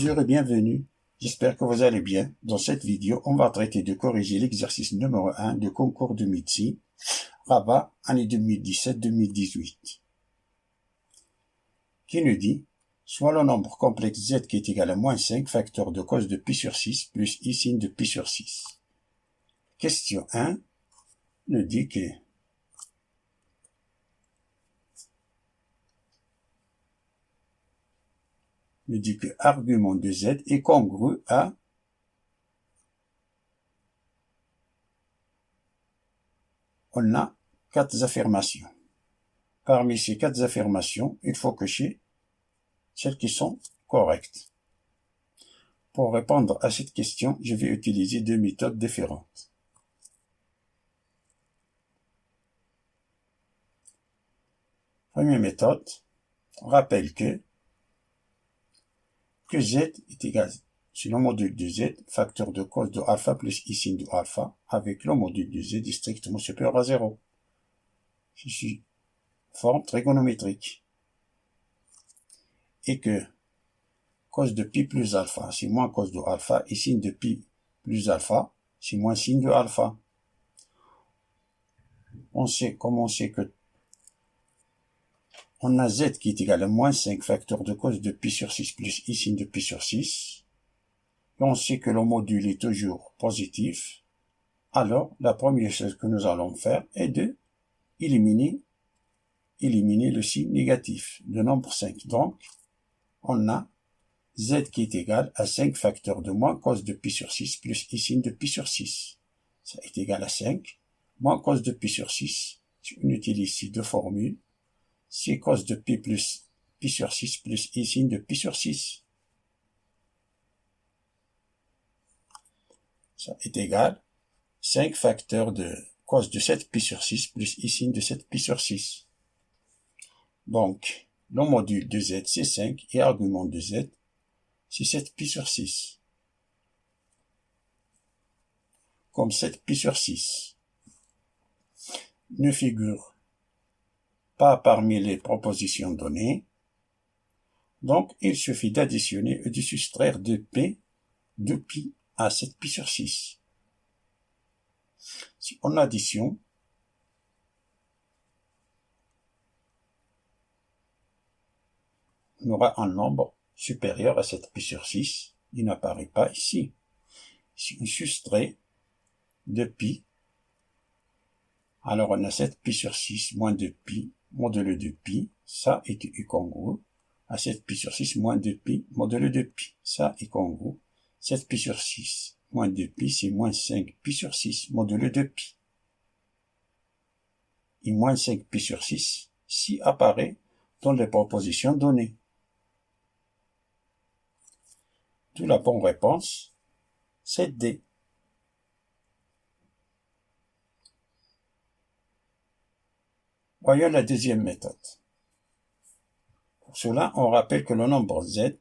Bonjour et bienvenue. J'espère que vous allez bien. Dans cette vidéo, on va traiter de corriger l'exercice numéro 1 du concours de médecine, Rabat, année 2017-2018. Qui nous dit, soit le nombre complexe z qui est égal à moins 5 facteur de cos de pi sur 6 plus i sin de pi sur 6. Question 1 nous dit que argument de z est congru à on a 4 affirmations. Parmi ces 4 affirmations, il faut cocher celles qui sont correctes. Pour répondre à cette question, je vais utiliser deux méthodes différentes. Première méthode, on rappelle que z est égal, c'est le module de z, facteur de cos de alpha plus i sin de alpha, avec le module de z est strictement supérieur à 0. C'est forme trigonométrique. Et que cos de pi plus alpha, c'est moins cos de alpha, et sin de pi plus alpha, c'est moins sin de alpha. On sait que on a z qui est égal à moins 5 facteur de cos de pi sur 6 plus i sin de pi sur 6. Et on sait que le module est toujours positif. Alors, la première chose que nous allons faire est de éliminer le signe négatif, le nombre 5. Donc, on a z qui est égal à 5 facteur de moins cos de pi sur 6 plus i sin de pi sur 6. Ça est égal à 5 moins cos de pi sur 6. On utilise ici deux formules. C'est cos de pi plus pi sur 6 plus i sin de pi sur 6. Ça est égal 5 facteurs de cos de 7 pi sur 6 plus i sin de 7 pi sur 6. Donc, le module de z c'est 5 et argument de z c'est 7 pi sur 6. Comme 7 pi sur 6 ne figure pas parmi les propositions données, donc il suffit d'additionner et de soustraire de pi à 7 pi sur 6. Si on additionne, on aura un nombre supérieur à 7 pi sur 6. Il n'apparaît pas ici. Si on soustrait de pi, alors on a 7 pi sur 6 moins 2 pi modulo de pi. Ça est congru à 7 pi sur 6 moins 2 pi modulo de pi. Ça est congru. 7 pi sur 6 moins 2 pi, c'est moins 5 pi sur 6 modulo de pi. Et moins 5 pi sur 6, si apparaît dans les propositions données. D'où la bonne réponse, c'est D. Voyons la deuxième méthode. Pour cela, on rappelle que le nombre z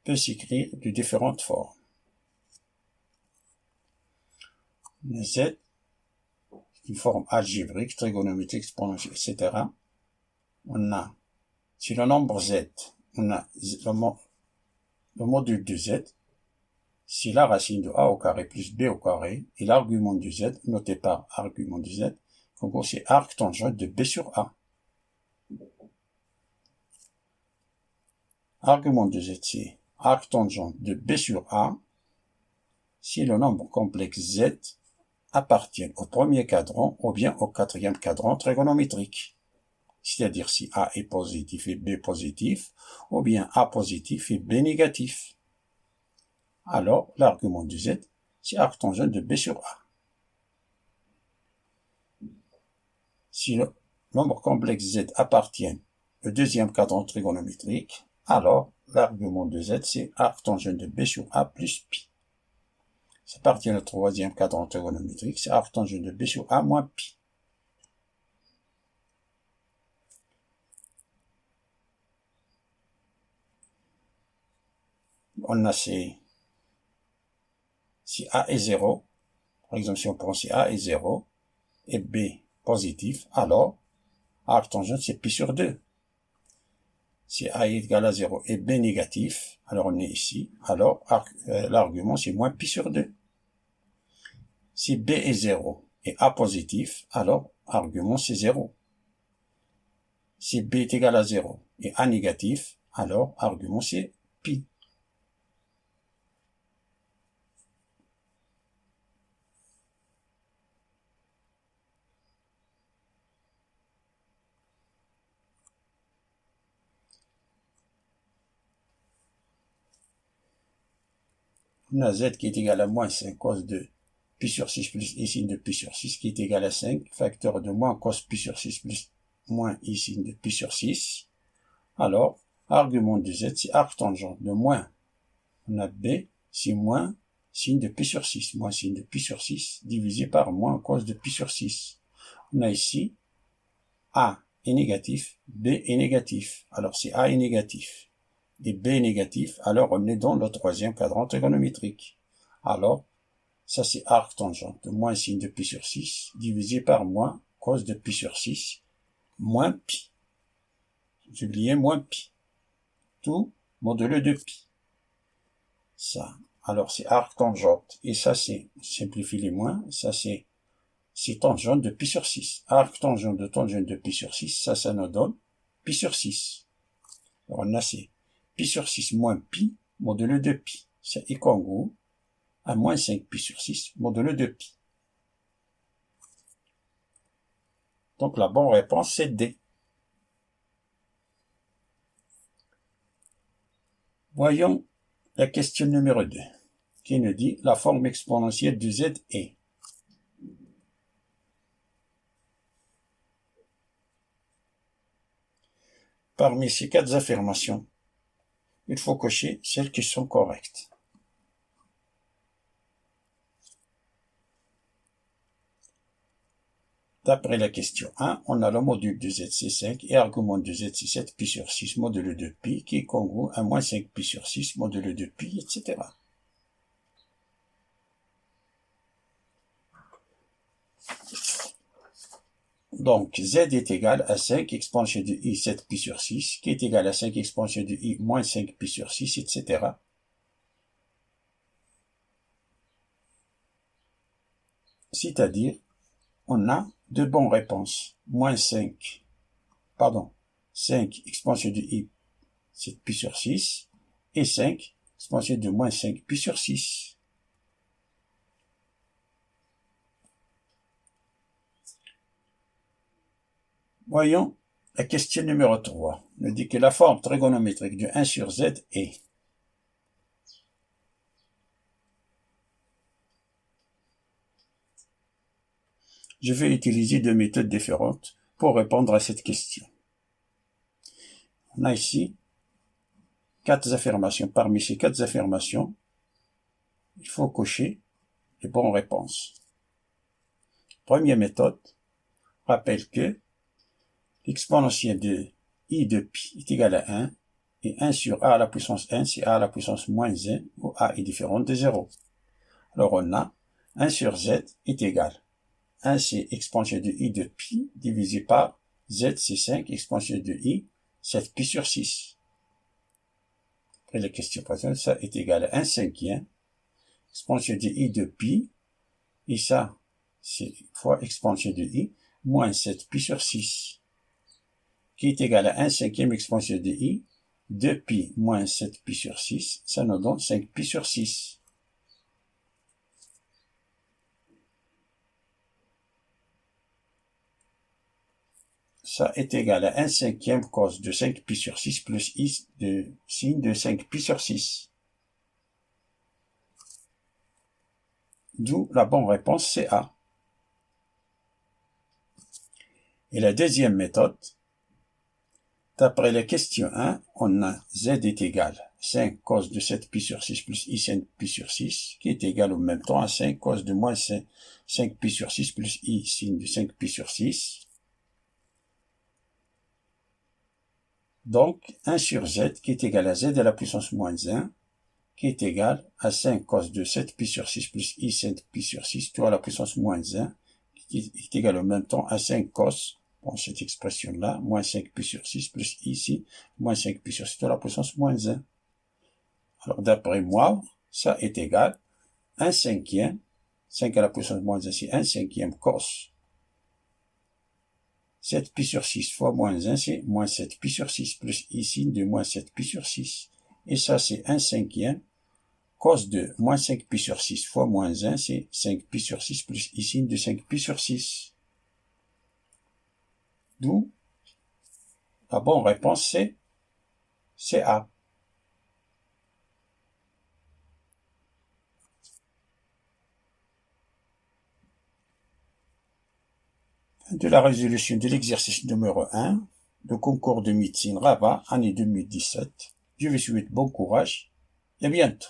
peut s'écrire de différentes formes. Le z est une forme algébrique, trigonométrique, exponentielle, etc. On a, si le nombre z, on a le module de z, c'est la racine de a au carré plus b au carré, et l'argument de z, noté par argument de z, c'est arc tangent de b sur a. Argument de z, c'est arc tangent de b sur a, si le nombre complexe z appartient au premier cadran ou bien au quatrième cadran trigonométrique. C'est-à-dire si a est positif et b positif, ou bien a positif et b négatif. Alors, l'argument de z, c'est arc tangent de b sur a. Si le nombre complexe z appartient au deuxième cadran trigonométrique, alors l'argument de z, c'est arc tangent de b sur a plus pi. Ça appartient au troisième cadran trigonométrique, c'est arc tangent de b sur a moins pi. On a si a est 0, par exemple si on prend si a est 0 et b positif, alors arc tangent c'est pi sur 2. si a est égal à 0 et b négatif, alors on est ici, alors l'argument c'est moins pi sur 2. Si b est 0 et a positif, alors argument c'est 0. Si b est égal à 0 et a négatif, alors argument c'est pi. On a z qui est égal à moins 5 cos de pi sur 6 plus i sin de pi sur 6 qui est égal à 5, facteur de moins cos pi sur 6 plus moins i sin de pi sur 6. Alors, argument de z, c'est arctangente de moins. On a b, c'est moins sin de pi sur 6, moins sin de pi sur 6, divisé par moins cos de pi sur 6. On a ici a est négatif, b est négatif. Alors, si a est négatif et b est négatif, alors on est dans le troisième quadrant trigonométrique. Alors, ça c'est arctangente de moins sin de pi sur 6, divisé par moins cos de pi sur 6, moins pi. J'ai oublié moins pi. Tout modulo de pi. Ça. Alors c'est arctangente. Et ça c'est, simplifie les moins, ça c'est tangente de pi sur 6. Arctangente de pi sur 6, ça nous donne pi sur 6. Alors on a c'est pi sur 6 moins pi modulo de pi. C'est écongrue à moins 5 pi sur 6 modulo de pi. Donc la bonne réponse c'est D. Voyons la question numéro 2, qui nous dit la forme exponentielle de z est. Parmi ces 4 affirmations, il faut cocher celles qui sont correctes. D'après la question 1, on a le module de z c'est 5 et argument de z c'est 7 pi sur 6 modulo de pi qui est congru à moins 5 pi sur 6 modulo de pi, etc. Donc, z est égal à 5 exponentielle de i 7 pi sur 6, qui est égal à 5 exponentielle de i moins 5 pi sur 6, etc. C'est-à-dire, on a deux bonnes réponses. 5 exponentielle de i 7 pi sur 6 et 5 exponentielle de moins 5 pi sur 6. Voyons la question numéro 3. On nous dit que la forme trigonométrique de 1 sur z est. Je vais utiliser 2 méthodes différentes pour répondre à cette question. On a ici 4 affirmations. Parmi ces 4 affirmations, il faut cocher les bonnes réponses. Première méthode, rappelle que l'exponentielle de i de pi est égal à 1, et 1 sur a à la puissance 1, c'est a à la puissance moins 1, où a est différente de 0. Alors on a 1 sur z est égal. 1 c'est exponentielle de i de pi, divisé par z c'est 5 exponentielle de i, 7 pi sur 6. Après la question présente, ça est égal à 1 cinquième, exponentielle de i de pi, et ça c'est fois exponentielle de i, moins 7 pi sur 6. Qui est égal à 1 cinquième exponentielle de i, 2 pi moins 7 pi sur 6, ça nous donne 5 pi sur 6. Ça est égal à 1 cinquième cos de 5 pi sur 6 plus i de sin de 5 pi sur 6. D'où la bonne réponse c'est A. Et la deuxième méthode, d'après la question 1, on a z est égal à 5 cos de 7 pi sur 6 plus i sin pi sur 6, qui est égal au même temps à 5 cos de moins 5 pi sur 6 plus i sin de 5 pi sur 6. Donc, 1 sur z qui est égal à z à la puissance moins 1, qui est égal à 5 cos de 7 pi sur 6 plus i sin pi sur 6, tout à la puissance moins 1, qui est égal au même temps à 5 cos Bon, cette expression-là, moins 5pi sur 6 plus ici, moins 5pi sur 6 à la puissance moins 1. Alors, d'après moi, ça est égal à 1/5, 5 à la puissance moins 1, c'est 1/5 cos 7pi sur 6 fois moins 1, c'est moins 7pi sur 6, plus ici de moins 7pi sur 6. Et ça, c'est 1/5 cos de moins 5pi sur 6 fois moins 1, c'est 5pi sur 6, plus ici de 5pi sur 6. D'où la bonne réponse, c'est A. De la résolution de l'exercice numéro 1, le concours de médecine Rabat, année 2017. Je vous souhaite bon courage et à bientôt.